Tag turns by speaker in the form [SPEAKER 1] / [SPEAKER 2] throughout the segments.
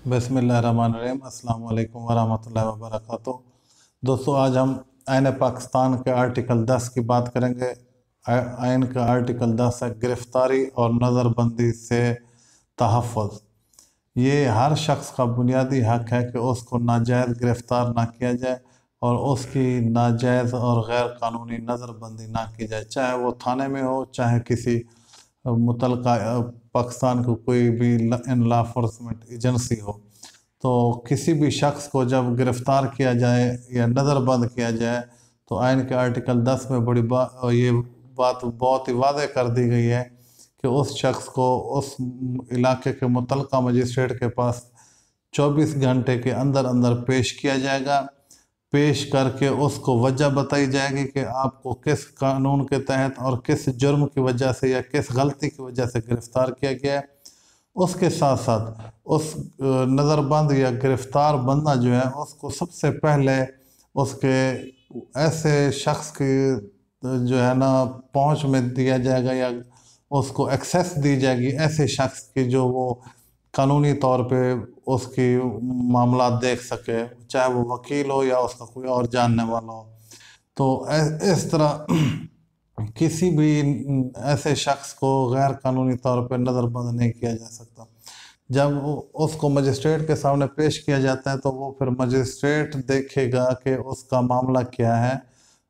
[SPEAKER 1] बिस्मिल्लाहिर्रहमानिर्रहीम। अस्सलाम वालेकुम वरहमतुल्लाहि वबरकातुहू। दोस्तों, आज हम आईन पाकिस्तान के आर्टिकल 10 की बात करेंगे। आइन का आर्टिकल 10 है गिरफ्तारी और नज़रबंदी से तहफ़्फ़ुज़। ये हर शख्स का बुनियादी हक है कि उसको नाजायज़ गिरफ़्तार ना किया जाए और उसकी नाजायज़ और गैर कानूनी नज़रबंदी ना की जाए, चाहे वो थाने में हो, चाहे किसी मुतलका पाकिस्तान को कोई भी इन लॉ एनफोर्समेंट एजेंसी हो। तो किसी भी शख्स को जब गिरफ़्तार किया जाए या नज़रबंद किया जाए तो आइन के आर्टिकल 10 में ये बात बहुत ही वाज़ेह कर दी गई है कि उस शख्स को उस इलाके के मुतलका मजिस्ट्रेट के पास 24 घंटे के अंदर अंदर पेश किया जाएगा। पेश करके उसको वजह बताई जाएगी कि आपको किस कानून के तहत और किस जुर्म की वजह से या किस गलती की वजह से गिरफ़्तार किया गया है। उसके साथ साथ उस नज़रबंद या गिरफ़्तार बंदा जो है उसको सबसे पहले उसके ऐसे शख्स की जो है ना पहुंच में दिया जाएगा या उसको एक्सेस दी जाएगी ऐसे शख्स की जो वो कानूनी तौर पे उसकी मामला देख सके, चाहे वो वकील हो या उसका कोई और जानने वाला हो। तो इस तरह किसी भी ऐसे शख्स को गैर कानूनी तौर पे नज़रबंद नहीं किया जा सकता। जब उसको मजिस्ट्रेट के सामने पेश किया जाता है तो वो फिर मजिस्ट्रेट देखेगा कि उसका मामला क्या है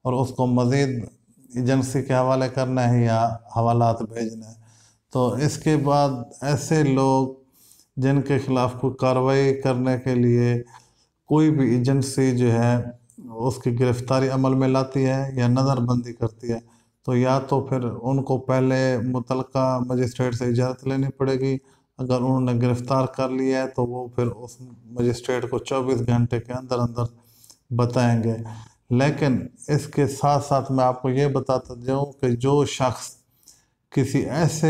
[SPEAKER 1] और उसको मज़ीद एजेंसी के हवाले करना है या हवालात भेजना है। तो इसके बाद ऐसे लोग जिनके ख़िलाफ़ कोई कार्रवाई करने के लिए कोई भी एजेंसी जो है उसकी गिरफ़्तारी अमल में लाती है या नज़रबंदी करती है, तो या तो फिर उनको पहले मुतलका मजिस्ट्रेट से इजाज़त लेनी पड़ेगी। अगर उन्होंने गिरफ़्तार कर लिया है तो वो फिर उस मजिस्ट्रेट को 24 घंटे के अंदर अंदर बताएंगे। लेकिन इसके साथ साथ मैं आपको ये बताता जाऊँ कि जो शख्स किसी ऐसे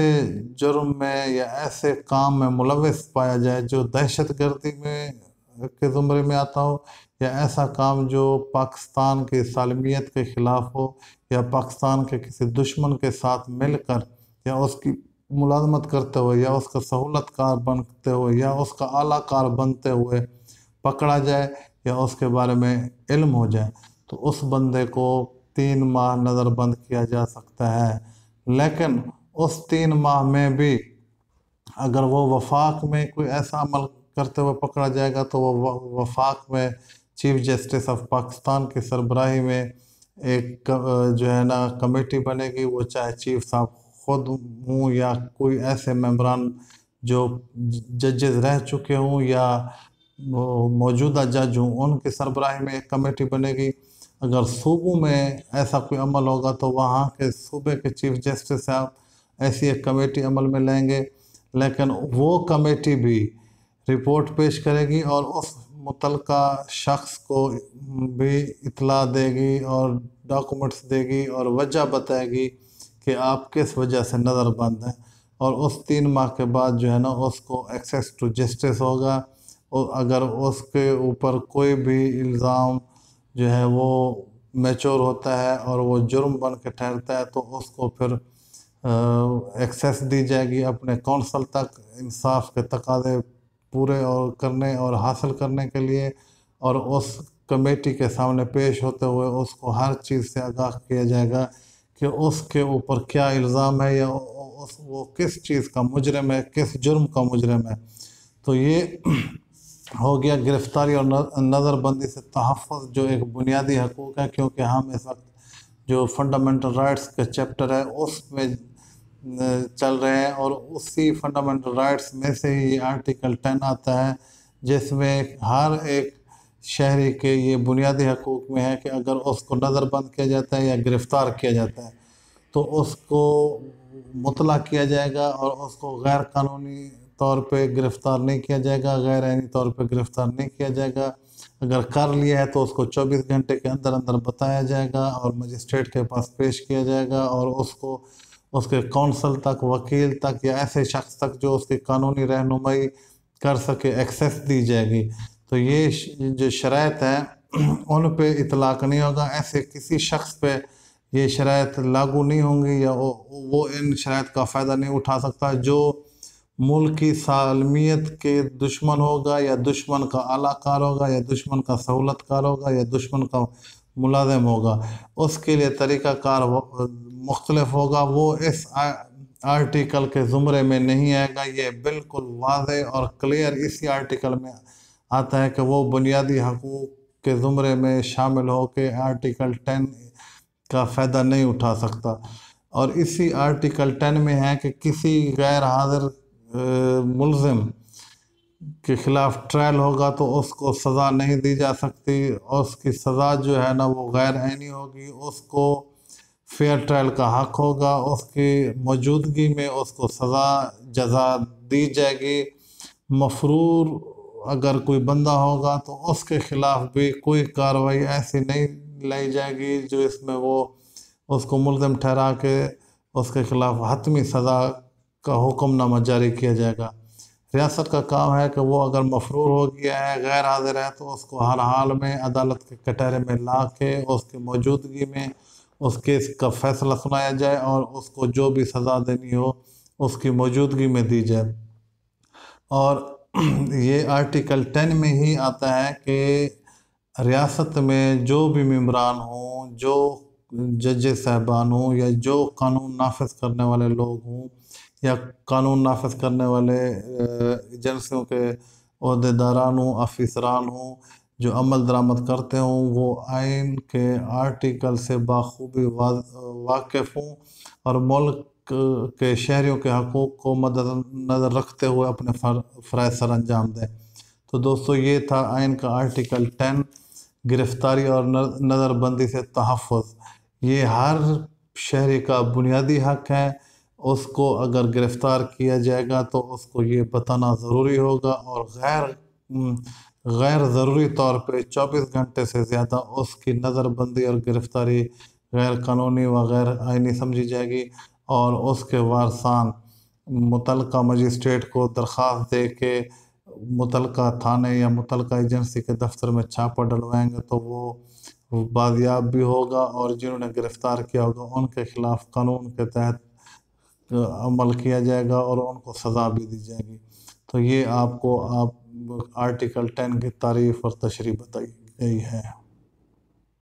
[SPEAKER 1] जुर्म में या ऐसे काम में मुलविस पाया जाए जो दहशतगर्दी में के ज़ुमरे में आता हो या ऐसा काम जो पाकिस्तान की सालमियत के ख़िलाफ़ हो या पाकिस्तान के किसी दुश्मन के साथ मिलकर या उसकी मुलाज़मत करते हुए या उसका सहूलतकार बनते हुए या उसका आलाकार बनते हुए पकड़ा जाए या उसके बारे में इल्म हो जाए तो उस बंदे को 3 माह नज़रबंद किया जा सकता है। लेकिन उस 3 माह में भी अगर वो वफाक में कोई ऐसा अमल करते हुए पकड़ा जाएगा तो वो वफाक में चीफ जस्टिस ऑफ पाकिस्तान की सरबराही में एक जो है ना कमेटी बनेगी। वो चाहे चीफ साहब खुद हूँ या कोई ऐसे मेंबरान जो जजेस रह चुके हों या मौजूदा जज हूँ, उनकी सरबराही में एक कमेटी बनेगी। अगर सूबों में ऐसा कोई अमल होगा तो वहाँ के सूबे के चीफ जस्टिस साहब ऐसी एक कमेटी अमल में लेंगे। लेकिन वो कमेटी भी रिपोर्ट पेश करेगी और उस मुतलका शख्स को भी इतला देगी और डॉक्यूमेंट्स देगी और वजह बताएगी कि आप किस वजह से नज़रबंद हैं। और उस 3 माह के बाद जो है ना उसको एक्सेस टू जस्टिस होगा और अगर उसके ऊपर कोई भी इल्ज़ाम जो है वो मैच्योर होता है और वो जुर्म बन के ठहरता है तो उसको फिर एक्सेस दी जाएगी अपने कौंसल तक इंसाफ के तकाज़े पूरे और करने और हासिल करने के लिए। और उस कमेटी के सामने पेश होते हुए उसको हर चीज़ से आगाह किया जाएगा कि उसके ऊपर क्या इल्ज़ाम है या वो किस चीज़ का मुजरिम है, किस जुर्म का मुजरिम है। तो ये हो गया गिरफ़्तारी और नज़रबंदी से तहफ़्फ़ुज़ जो एक बुनियादी हकूक़ है, क्योंकि हम इस वक्त जो फंडामेंटल राइट्स का चैप्टर है उसमें चल रहे हैं और उसी फंडामेंटल राइट्स में से ही ये आर्टिकल 10 आता है जिसमें हर एक शहरी के ये बुनियादी हकूक़ में है कि अगर उसको नज़रबंद किया जाता है या गिरफ़्तार किया जाता है तो उसको मुतला किया जाएगा और उसको गैर कानूनी तौर पे गिरफ़्तार नहीं किया जाएगा, गैर आइनी तौर पे गिरफ़्तार नहीं किया जाएगा। अगर कर लिया है तो उसको 24 घंटे के अंदर अंदर बताया जाएगा और मजिस्ट्रेट के पास पेश किया जाएगा और उसको उसके कौंसल तक, वकील तक या ऐसे शख्स तक जो उसकी कानूनी रहनुमाई कर सके एक्सेस दी जाएगी। तो ये जो शराइत हैं उन पे इतलाक़ नहीं होगा, ऐसे किसी शख्स पे ये शराइत लागू नहीं होंगी या वो इन शराइत का फ़ायदा नहीं उठा सकता जो मुल्क की सालमियत के दुश्मन होगा, या दुश्मन का आलाकार होगा, या दुश्मन का सहूलतकार होगा, या दुश्मन का मुलाजिम होगा। उसके लिए तरीक़ाकार मुख्तलिफ होगा। वो इस आर्टिकल के ज़ुमरे में नहीं आएगा। ये बिल्कुल वाज़ेह और क्लियर इसी आर्टिकल में आता है कि वो बुनियादी हकूक़ के ज़ुमरे में शामिल हो के आर्टिकल 10 का फ़ायदा नहीं उठा सकता। और इसी आर्टिकल 10 में है कि किसी गैर हाज़िर मुल्ज़िम के ख़िलाफ़ ट्रायल होगा तो उसको सज़ा नहीं दी जा सकती। और उसकी सज़ा जो है ना वो गैर आइनी होगी। उसको फेयर ट्रायल का हक होगा। उसकी मौजूदगी में उसको सज़ा जज़ा दी जाएगी। मफरूर अगर कोई बंदा होगा तो उसके ख़िलाफ़ भी कोई कार्रवाई ऐसी नहीं लाई जाएगी जो इसमें वो उसको मुल्ज़िम ठहरा के उसके ख़िलाफ़ हतमी सज़ा का हुक्मनामा जारी किया जाएगा। रियासत का काम है कि वो अगर मफरूर हो गया है, गैर हाज़िर है, तो उसको हर हाल में अदालत के कटहरे में ला के उसकी मौजूदगी में उस केस का फ़ैसला सुनाया जाए और उसको जो भी सज़ा देनी हो उसकी मौजूदगी में दी जाए। और ये आर्टिकल 10 में ही आता है कि रियासत में जो भी मेम्बरान हों, जो जज साहबान हों, या जो कानून नाफिज करने वाले लोग हों, या कानून नाफिज करने वाले एजेंसियों के अहदेदारान हों, अफसरान हों, जो अमल दरामद करते हों, वो आइन के आर्टिकल से बाखूबी वाकिफ़ हों और मुल्क के शहरियों के हकूक़ को मद्देनज़र रखते हुए अपने फ़राइज़ सर अंजाम दें। तो दोस्तों, ये था आइन का आर्टिकल 10, गिरफ़्तारी और नज़रबंदी से तहफ़्फ़ुज़। ये हर शहरी का बुनियादी हक़ है। उसको अगर गिरफ़्तार किया जाएगा तो उसको ये बताना ज़रूरी होगा, और गैर ज़रूरी तौर पे 24 घंटे से ज़्यादा उसकी नज़रबंदी और गिरफ़्तारी गैर कानूनी व गैर आइनी समझी जाएगी। और उसके वारसान मुतलका मजिस्ट्रेट को दरख्वास्त दे के मुतलका थाने या मुतलका एजेंसी के दफ्तर में छापा डलवाएंगे तो वो बाजियाब भी होगा, और जिन्होंने गिरफ़्तार किया होगा उनके ख़िलाफ़ कानून के तहत अमल किया जाएगा और उनको सज़ा भी दी जाएगी। तो ये आपको आर्टिकल 10 की तारीफ़ और तशरीह बताई गई है।